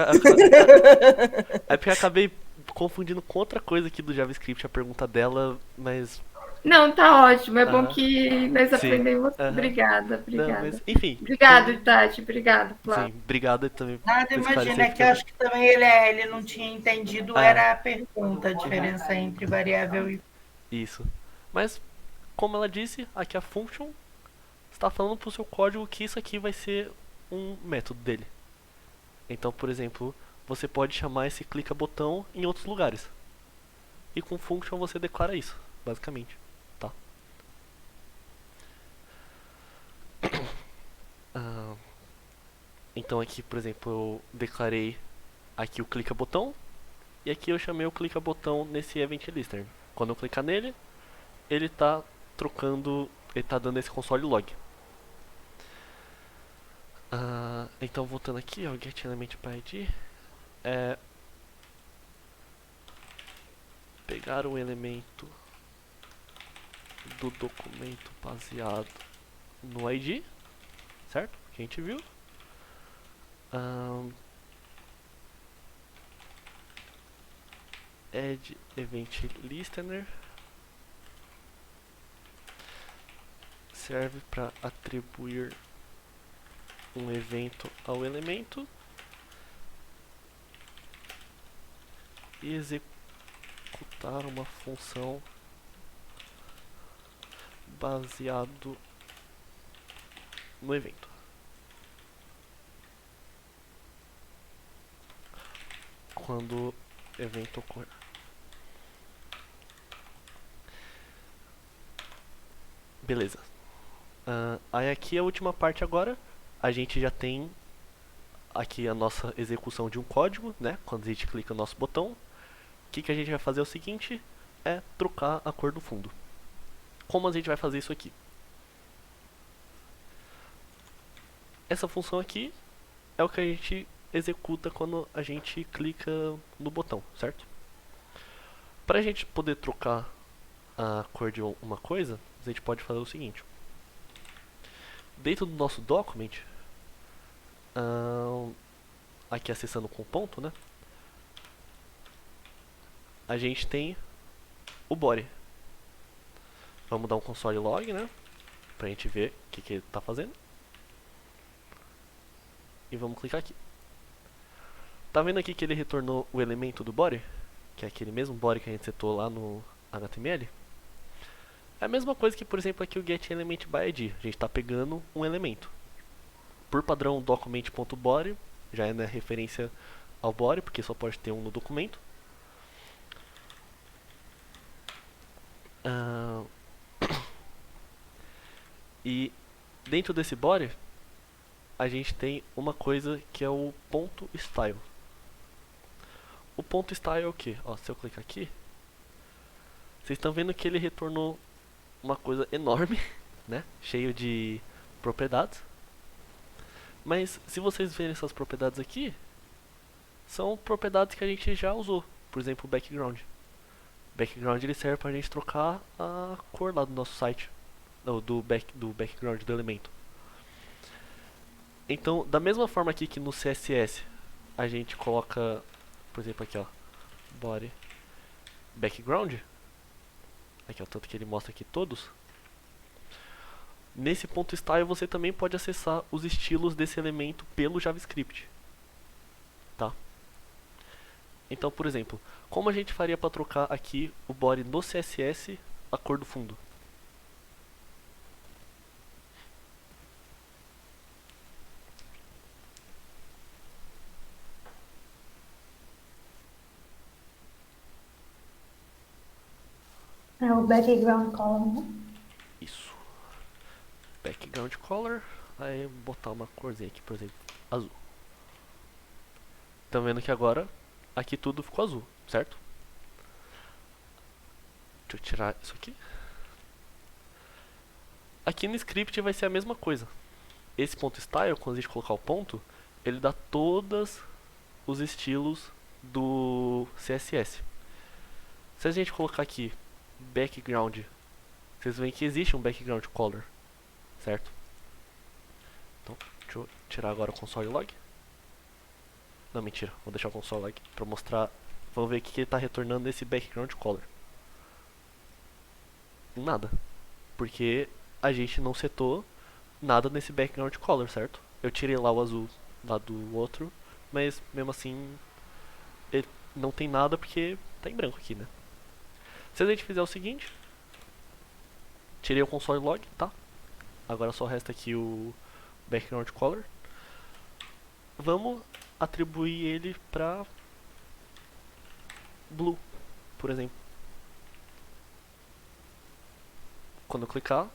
Porque eu acabei confundindo com outra coisa aqui do JavaScript, a pergunta dela, mas Não, tá ótimo. É bom que nós Sim. aprendemos. Aham. Obrigada. não, mas enfim. Obrigado, Tati. Obrigado, Flávio. Sim, obrigado também Nada, por imagina, esclarecer, é que eu acho que também ele não tinha entendido, era a pergunta, a diferença entre variável e... Isso. Mas, como ela disse, aqui a function está falando pro seu código que isso aqui vai ser um método dele. Então, por exemplo, você pode chamar esse clica botão em outros lugares. E com function você declara isso, basicamente, tá? Então aqui, por exemplo, eu declarei aqui o clica botão e aqui eu chamei o clica botão nesse event listener. Quando eu clicar nele, ele tá trocando, ele tá dando esse console log. Então voltando aqui, ó, get element by id é pegar o elemento do documento baseado no ID, certo? Que a gente viu. Add event listener. serve para atribuir um evento ao elemento e executar uma função baseado no evento. Quando o evento ocorrer. Beleza. Aí aqui a última parte agora, a gente já tem aqui a nossa execução de um código, né? Quando a gente clica no nosso botão, o que a gente vai fazer é o seguinte, é trocar a cor do fundo. Como a gente vai fazer isso aqui? Essa função aqui é o que a gente executa quando a gente clica no botão, certo? Para a gente poder trocar a cor de uma coisa, a gente pode fazer o seguinte. Dentro do nosso document, aqui acessando com ponto, né? A gente tem o body. Vamos dar um console log, né? Pra gente ver o que ele tá fazendo. E vamos clicar aqui. Tá vendo aqui que ele retornou o elemento do body? Que é aquele mesmo body que a gente setou lá no HTML. É a mesma coisa que, por exemplo, aqui o getElementById. A gente está pegando um elemento. Por padrão, document.body já é, né, referência ao body, porque só pode ter um no documento. E dentro desse body, a gente tem uma coisa que é o ponto style. O ponto style é o que? Ó, se eu clicar aqui, vocês estão vendo que ele retornou uma coisa enorme, né? Cheio de propriedades. Mas se vocês verem essas propriedades aqui, são propriedades que a gente já usou. Por exemplo, o background. O background ele serve para a gente trocar a cor lá do nosso site, do background do elemento. Então, da mesma forma aqui que no CSS a gente coloca, por exemplo, aqui ó, body background, aqui ó, tanto que ele mostra aqui todos. Nesse ponto style você também pode acessar os estilos desse elemento pelo JavaScript, tá? Então, por exemplo, como a gente faria para trocar aqui o body no CSS a cor do fundo? É o background color, né? Isso. Background color. Aí botar uma corzinha aqui, por exemplo, azul. Estão vendo que agora aqui tudo ficou azul, certo? Deixa eu tirar isso aqui. Aqui no script vai ser a mesma coisa. Esse ponto style, quando a gente colocar o ponto, ele dá todos os estilos do CSS. Se a gente colocar aqui background, vocês veem que existe um background color, certo? Então, deixa eu tirar agora o console log. Não, mentira, vou deixar o console log para mostrar. Vamos ver o que ele está retornando nesse background color. Nada, porque a gente não setou nada nesse background color, certo? Eu tirei lá o azul lá do outro, mas mesmo assim ele não tem nada porque tá em branco aqui, né? Se a gente fizer o seguinte, tirei o console log, tá? Agora só resta aqui o background color. Vamos atribuir ele para blue, por exemplo. Quando eu clicar,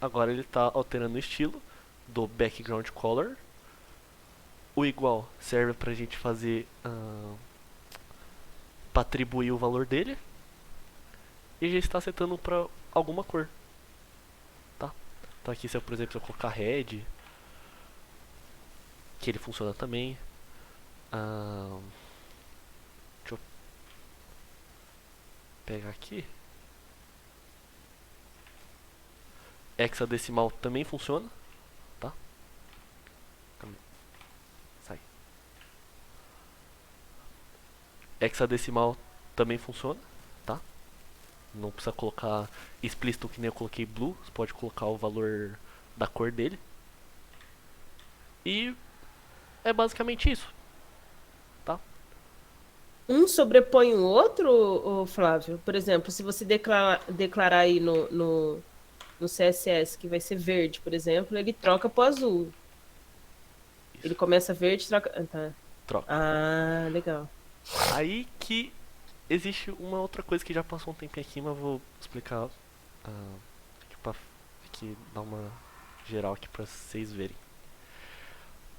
agora ele está alterando o estilo do background color. O igual serve para a gente fazer para atribuir o valor dele. E já está setando para alguma cor, tá? Então aqui, se eu, por exemplo, se eu colocar red, que ele funciona também. Deixa eu pegar aqui. Hexadecimal também funciona, tá? Sai. Hexadecimal também funciona, tá? Não precisa colocar explícito que nem eu coloquei blue, você pode colocar o valor da cor dele. E é basicamente isso, tá? Um sobrepõe o outro, ô Flávio? Por exemplo, se você declarar aí no CSS que vai ser verde, por exemplo, ele troca pro azul. Ele Isso, começa verde, troca. Ah, tá. troca. Ah, legal. Aí que existe uma outra coisa que já passou um tempinho aqui, mas eu vou explicar aqui, aqui dar uma geral aqui pra vocês verem.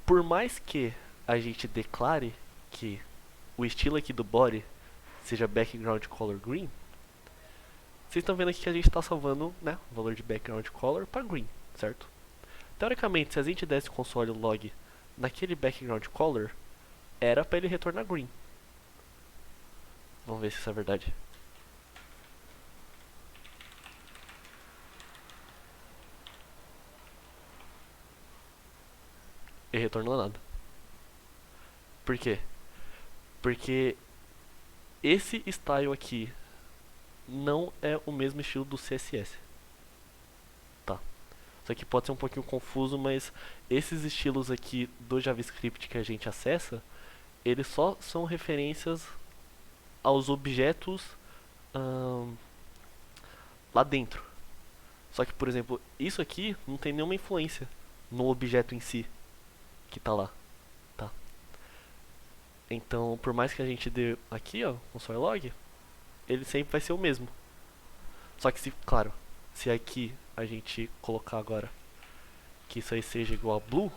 Por mais que a gente declare que o estilo aqui do body seja background color green, vocês estão vendo aqui que a gente está salvando, né, o valor de background color para green, certo? Teoricamente, se a gente desse o console log naquele background color, era para ele retornar green. Vamos ver se isso é verdade. Ele retornou nada. Por quê? Porque esse style aqui não é o mesmo estilo do CSS. Tá. Isso aqui pode ser um pouquinho confuso, mas esses estilos aqui do JavaScript que a gente acessa, eles só são referências aos objetos lá dentro. Só que, por exemplo, isso aqui não tem nenhuma influência no objeto em si que tá lá, tá? Então, por mais que a gente dê aqui, ó, console log, ele sempre vai ser o mesmo. Só que, se, claro, se aqui a gente colocar agora que isso aí seja igual a blue,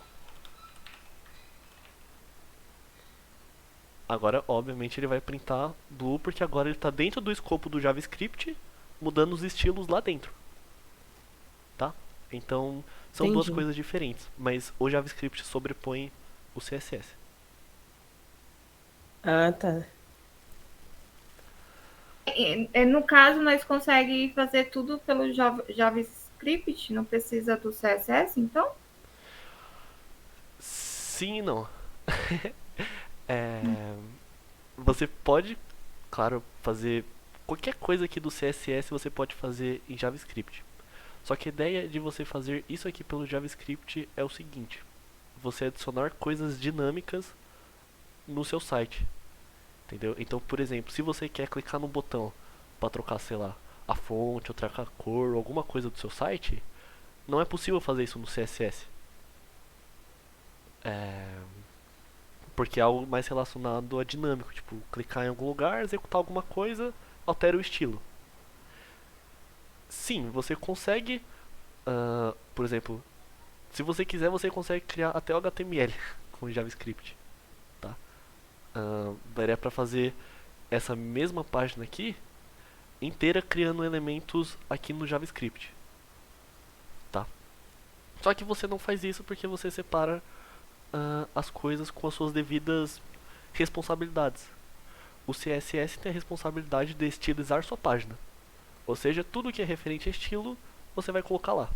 agora, obviamente, ele vai printar blue, porque agora ele está dentro do escopo do JavaScript, mudando os estilos lá dentro. Tá? Então, são duas Entendi. coisas diferentes, mas o JavaScript sobrepõe o CSS. Ah, tá. No caso, nós conseguimos fazer tudo pelo JavaScript, não precisa do CSS, então? Sim e não. Você pode, claro, fazer qualquer coisa aqui do CSS, você pode fazer em JavaScript. Só que a ideia de você fazer isso aqui pelo JavaScript é o seguinte: você adicionar coisas dinâmicas no seu site, entendeu? Então, por exemplo, se você quer clicar no botão para trocar, sei lá, a fonte ou trocar a cor ou alguma coisa do seu site, não é possível fazer isso no CSS. Porque é algo mais relacionado a dinâmico, tipo, clicar em algum lugar, executar alguma coisa, altera o estilo. Sim, você consegue, por exemplo, se você quiser, você consegue criar até o HTML com JavaScript, tá? Daria pra fazer essa mesma página aqui inteira criando elementos aqui no JavaScript, tá? Só que você não faz isso porque você separa as coisas com as suas devidas responsabilidades. O CSS tem a responsabilidade de estilizar sua página, ou seja, tudo que é referente a estilo você vai colocar lá.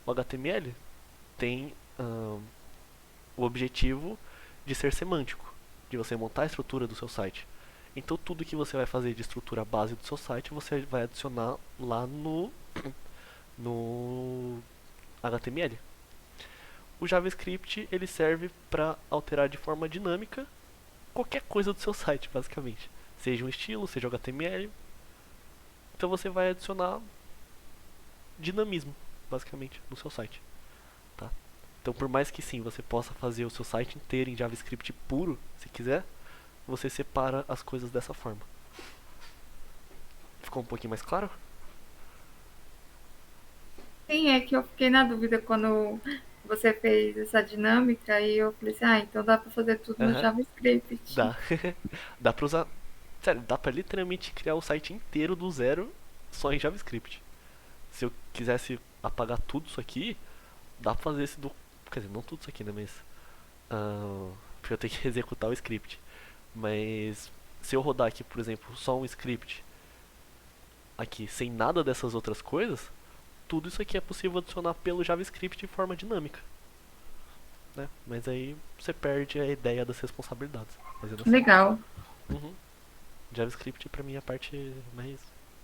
O HTML tem o objetivo de ser semântico, de você montar a estrutura do seu site. Então tudo que você vai fazer de estrutura base do seu site você vai adicionar lá no HTML. O JavaScript ele serve para alterar de forma dinâmica qualquer coisa do seu site, basicamente. Seja um estilo, seja um HTML. Então você vai adicionar dinamismo, basicamente, no seu site. Tá? Então por mais que sim, você possa fazer o seu site inteiro em JavaScript puro, se quiser, você separa as coisas dessa forma. Ficou um pouquinho mais claro? Sim, é que eu fiquei na dúvida quando você fez essa dinâmica e eu falei assim, então dá para fazer tudo no Aham. JavaScript. Dá. Dá pra usar. Sério, dá pra literalmente criar o site inteiro do zero só em JavaScript. Se eu quisesse apagar tudo isso aqui, dá pra fazer esse do. Quer dizer, não tudo isso aqui, né? Mas. Porque eu tenho que executar o script. Mas. Se eu rodar aqui, por exemplo, só um script aqui, sem nada dessas outras coisas, tudo isso aqui é possível adicionar pelo JavaScript de forma dinâmica. Né? Mas aí você perde a ideia das responsabilidades. Fazendo assim. Legal. Uhum. JavaScript pra mim é a parte mais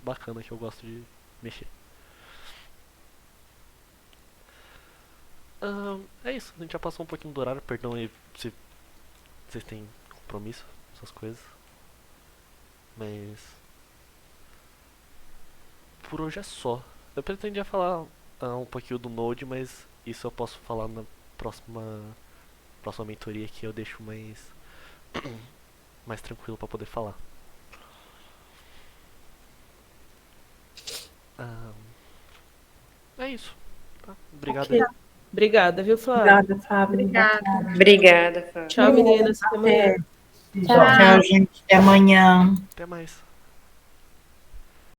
bacana que eu gosto de mexer. É isso, a gente já passou um pouquinho do horário, perdão aí se vocês têm compromisso, essas coisas. Mas por hoje é só. Eu pretendia falar um pouquinho do Node, mas isso eu posso falar na próxima mentoria que eu deixo mais tranquilo pra poder falar. É isso. Tá? Obrigado. Ok. Obrigada, viu, Flávio? Obrigada, Fábio. Obrigada. Obrigada, Fábio. Tchau, meninas. Até amanhã. Tchau, gente. Até amanhã. Até mais.